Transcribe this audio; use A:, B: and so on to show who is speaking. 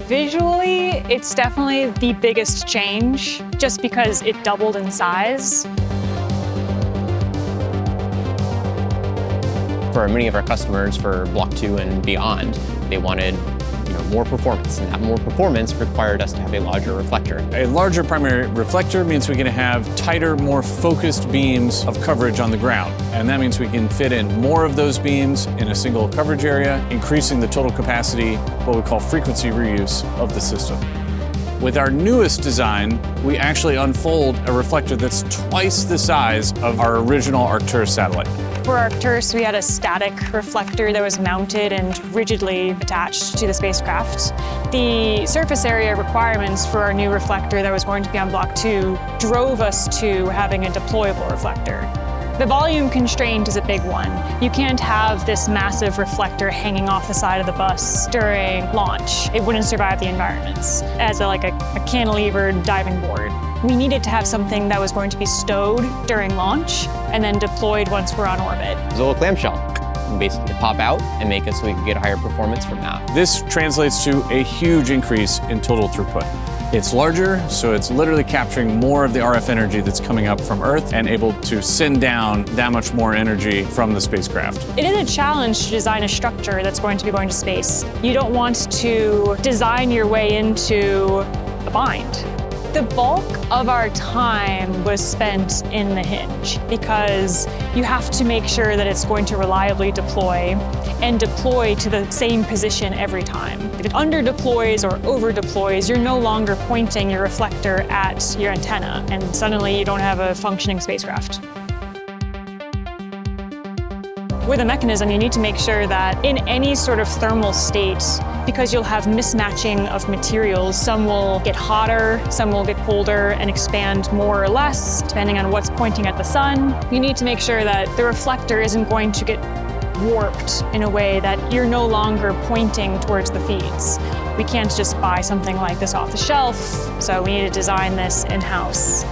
A: Visually, it's definitely the biggest change, just because it doubled in size.
B: For many of our customers, for Block 2 and beyond, they wanted more performance, and that more performance required us to have a larger reflector.
C: A larger primary reflector means we can have tighter, more focused beams of coverage on the ground. And that means we can fit in more of those beams in a single coverage area, increasing the total capacity, what we call frequency reuse of the system. With our newest design, we actually unfold a reflector that's twice the size of our original Arcturus satellite.
A: For Arcturus, we had a static reflector that was mounted and rigidly attached to the spacecraft. The surface area requirements for our new reflector that was going to be on Block 2 drove us to having a deployable reflector. The volume constraint is a big one. You can't have this massive reflector hanging off the side of the bus during launch. It wouldn't survive the environments as a cantilevered diving board. We needed to have something that was going to be stowed during launch and then deployed once we're on orbit.
B: It's a little clamshell. Basically pop out and make it so we can get higher performance from that.
C: This translates to a huge increase in total throughput. It's larger, so it's literally capturing more of the RF energy that's coming up from Earth and able to send down that much more energy from the spacecraft.
A: It is a challenge to design a structure that's going to be going to space. You don't want to design your way into a bind. The bulk of our time was spent in the hinge because you have to make sure that it's going to reliably deploy and deploy to the same position every time. If it under deploys or over deploys, you're no longer pointing your reflector at your antenna, and suddenly you don't have a functioning spacecraft. With a mechanism, you need to make sure that in any sort of thermal state, because you'll have mismatching of materials, some will get hotter, some will get colder and expand more or less, depending on what's pointing at the sun. You need to make sure that the reflector isn't going to get warped in a way that you're no longer pointing towards the feeds. We can't just buy something like this off the shelf, so we need to design this in-house.